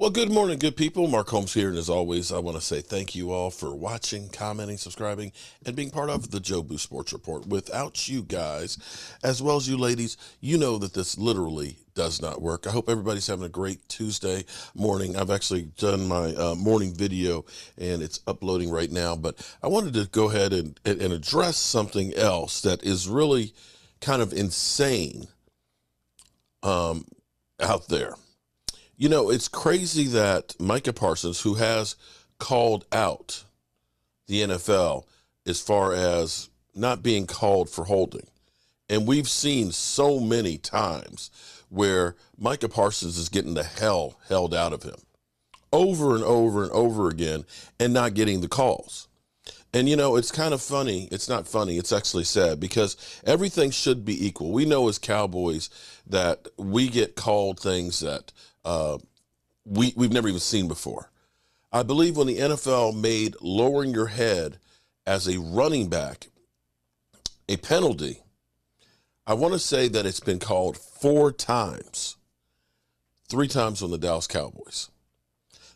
Well, good morning, good people. Mark Holmes here, and as always, I want to say thank you all for watching, commenting, subscribing, and being part of the Joe Boo Sports Report. Without you guys, as well as you ladies, you know that this literally does not work. I hope everybody's having a great Tuesday morning. I've actually done my morning video, and it's uploading right now, but I wanted to go ahead and address something else that is really kind of insane out there. You know, it's crazy that Micah Parsons, who has called out the NFL as far as not being called for holding, and we've seen so many times where Micah Parsons is getting the hell held out of him over and over and over again and not getting the calls. And, you know, it's kind of funny. It's not funny. It's actually sad because everything should be equal. We know as Cowboys that we get called things that we've never even seen before. I believe when the NFL made lowering your head as a running back a penalty, I want to say that it's been called 4 times, 3 times on the Dallas Cowboys.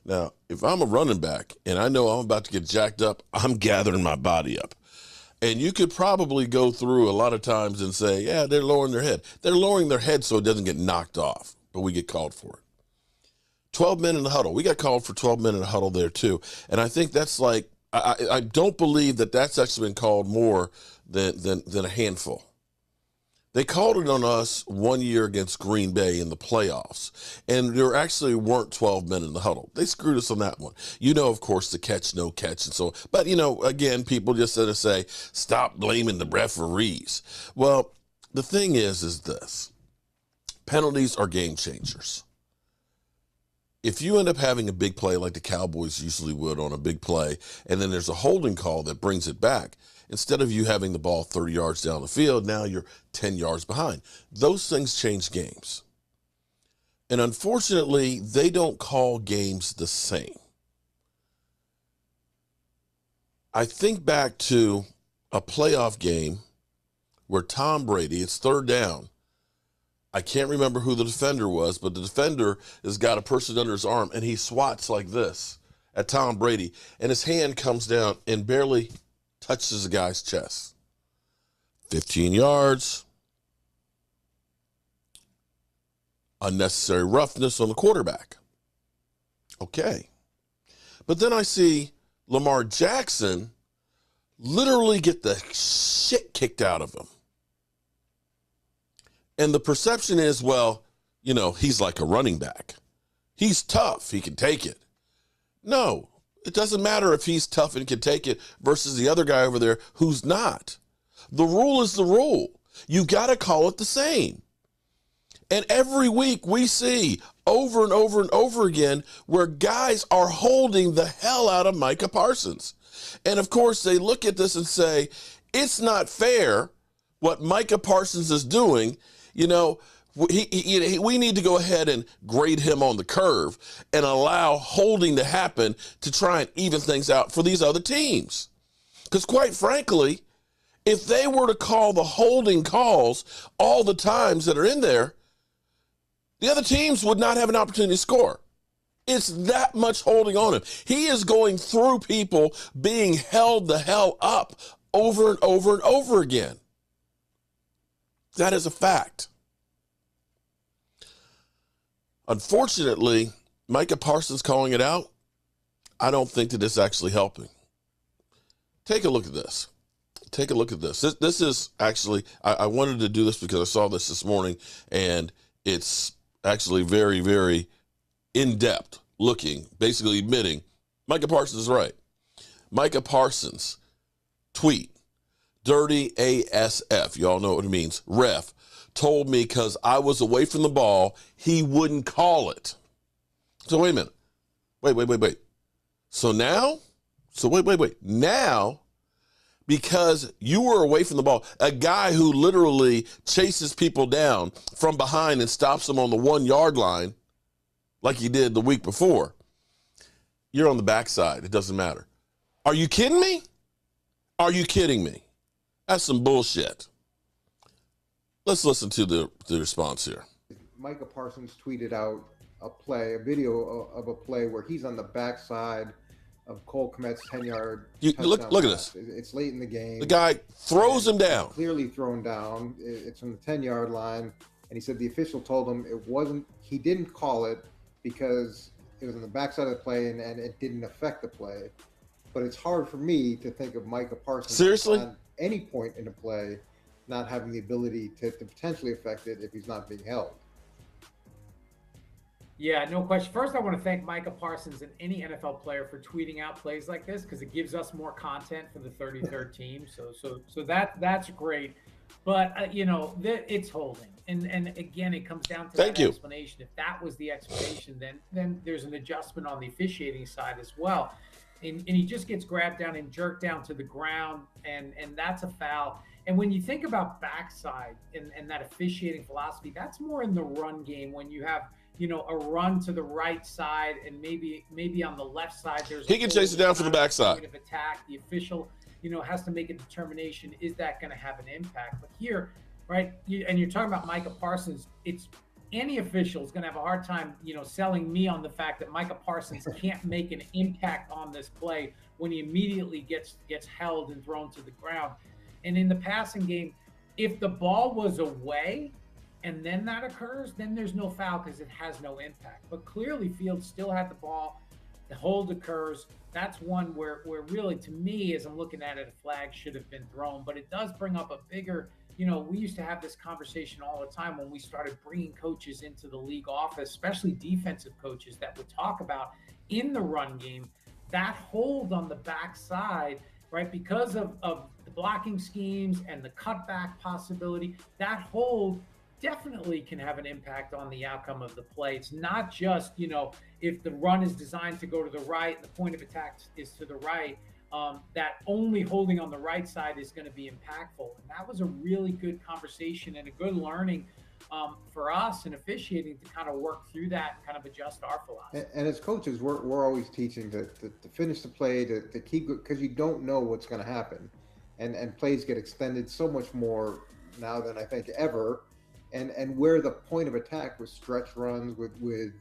Now, if I'm a running back and I know I'm about to get jacked up, I'm gathering my body up. And you could probably go through a lot of times and say, yeah, they're lowering their head. They're lowering their head so it doesn't get knocked off, but we get called for it. 12 men in the huddle. We got called for 12 men in the huddle there too. And I think that's like, I don't believe that that's actually been called more than a handful. They called it on us 1 year against Green Bay in the playoffs, and there actually weren't 12 men in the huddle. They screwed us on that one. You know, of course, the catch, no catch, and so on. But, you know, again, people just sort of say, stop blaming the referees. Well, the thing is this. Penalties are game changers. If you end up having a big play like the Cowboys usually would on a big play, and then there's a holding call that brings it back, instead of you having the ball 30 yards down the field, now you're 10 yards behind. Those things change games. And unfortunately, they don't call games the same. I think back to a playoff game where Tom Brady, it's 3rd down. I can't remember who the defender was, but the defender has got a person under his arm, and he swats like this at Tom Brady, and his hand comes down and barely touches the guy's chest. 15 yards. Unnecessary roughness on the quarterback. Okay. But then I see Lamar Jackson literally get the shit kicked out of him. And the perception is, well, you know, he's like a running back. He's tough. He can take it. No, it doesn't matter if he's tough and can take it versus the other guy over there who's not. The rule is the rule. You got to call it the same. And every week we see over and over and over again where guys are holding the hell out of Micah Parsons. And of course, they look at this and say, it's not fair what Micah Parsons is doing. You know, we need to go ahead and grade him on the curve and allow holding to happen to try and even things out for these other teams. Because quite frankly, if they were to call the holding calls all the times that are in there, the other teams would not have an opportunity to score. It's that much holding on him. He is going through people being held the hell up over and over and over again. That is a fact. Unfortunately, Micah Parsons calling it out, I don't think that it's actually helping. Take a look at this. Take a look at this. This is actually, I wanted to do this because I saw this morning, and it's actually very, very in-depth looking, basically admitting Micah Parsons is right. Micah Parsons tweet. Dirty ASF, y'all know what it means. Ref told me because I was away from the ball, he wouldn't call it. So wait a minute. Wait. So now, now, because you were away from the ball, a guy who literally chases people down from behind and stops them on the 1 yard line, like he did the week before, you're on the backside. It doesn't matter. Are you kidding me? Are you kidding me? That's some bullshit. Let's listen to the response here. Micah Parsons tweeted out a video of a play where he's on the backside of Cole Kmet's 10-yard touchdown Look at pass. this. It's late in the game. The guy throws him down. Clearly thrown down. It's from the 10-yard line. And he said the official told him he didn't call it because it was on the backside of the play and it didn't affect the play. But it's hard for me to think of Micah Parsons seriously at any point in the play not having the ability to potentially affect it if he's not being held. Yeah, no question. First, I want to thank Micah Parsons and any NFL player for tweeting out plays like this because it gives us more content for the 33rd team. So that's great. But it's holding, and again, it comes down to explanation. If that was the explanation, then there's an adjustment on the officiating side as well. And he just gets grabbed down and jerked down to the ground, and that's a foul. And when you think about backside and that officiating philosophy, that's more in the run game when you have a run to the right side and maybe on the left side he can chase it down from the backside. Of attack, the official has to make a determination, is that going to have an impact? But here, right, you're talking about Micah Parsons, it's any official is going to have a hard time, selling me on the fact that Micah Parsons can't make an impact on this play when he immediately gets held and thrown to the ground. And in the passing game, if the ball was away and then that occurs, then there's no foul because it has no impact. But clearly Fields still had the ball. The hold occurs. That's one where really, to me, as I'm looking at it, a flag should have been thrown. But it does bring up a bigger, we used to have this conversation all the time when we started bringing coaches into the league office, especially defensive coaches that would talk about in the run game, that hold on the backside, right? Because of the blocking schemes and the cutback possibility, that hold definitely can have an impact on the outcome of the play. It's not just, if the run is designed to go to the right and the point of attack is to the right, that only holding on the right side is going to be impactful. And that was a really good conversation and a good learning for us in officiating to kind of work through that and kind of adjust our philosophy. And as coaches, we're always teaching to finish the play, to keep, because you don't know what's going to happen. And plays get extended so much more now than I think ever. And where the point of attack with stretch runs, with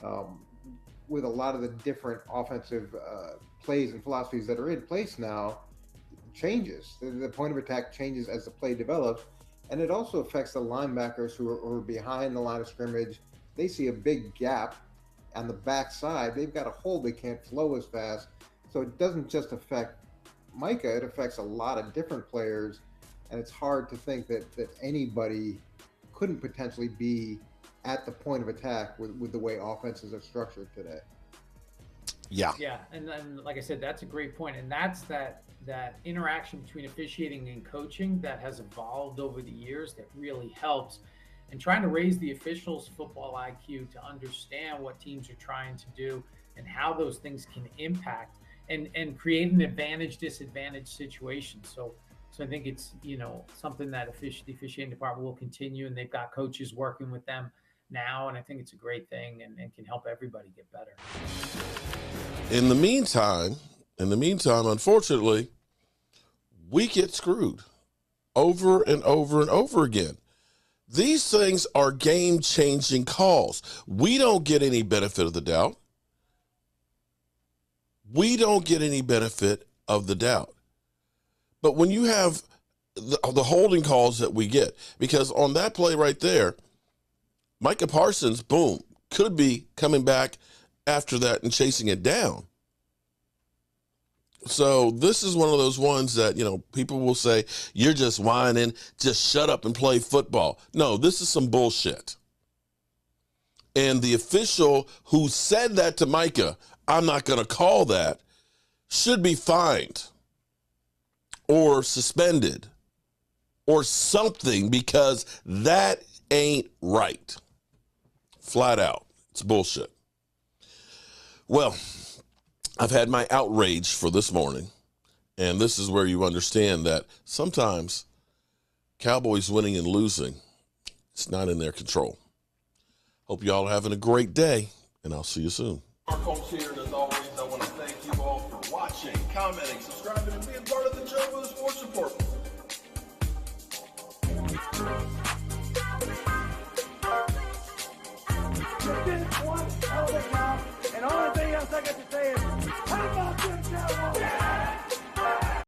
a lot of the different offensive plays and philosophies that are in place now, changes. The point of attack changes as the play develops, and it also affects the linebackers who are behind the line of scrimmage. They see a big gap on the backside. They've got a hole. They can't flow as fast. So it doesn't just affect Micah. It affects a lot of different players, and it's hard to think that anybody couldn't potentially be at the point of attack with the way offenses are structured today. Yeah. Yeah, and then, like I said, that's a great point, and that's that interaction between officiating and coaching that has evolved over the years that really helps, and trying to raise the officials' football IQ to understand what teams are trying to do and how those things can impact and create an advantage-disadvantage situation. So I think it's something that the officiating department will continue, and they've got coaches working with them now, and I think it's a great thing and can help everybody get better. In the meantime, unfortunately, we get screwed over and over and over again. These things are game-changing calls. We don't get any benefit of the doubt. But when you have the holding calls that we get, because on that play right there, Micah Parsons, boom, could be coming back after that and chasing it down. So this is one of those ones that, people will say, you're just whining, just shut up and play football. No, this is some bullshit. And the official who said that to Micah, I'm not going to call that, should be fined or suspended or something, because that ain't right. Flat out. It's bullshit. Well, I've had my outrage for this morning, and this is where you understand that sometimes Cowboys winning and losing, it's not in their control. Hope you all are having a great day, and I'll see you soon. Our Holmes here, and as always, I want to thank you all for watching, commenting, subscribing, and being part of the Joe Sports Report. One I got to say is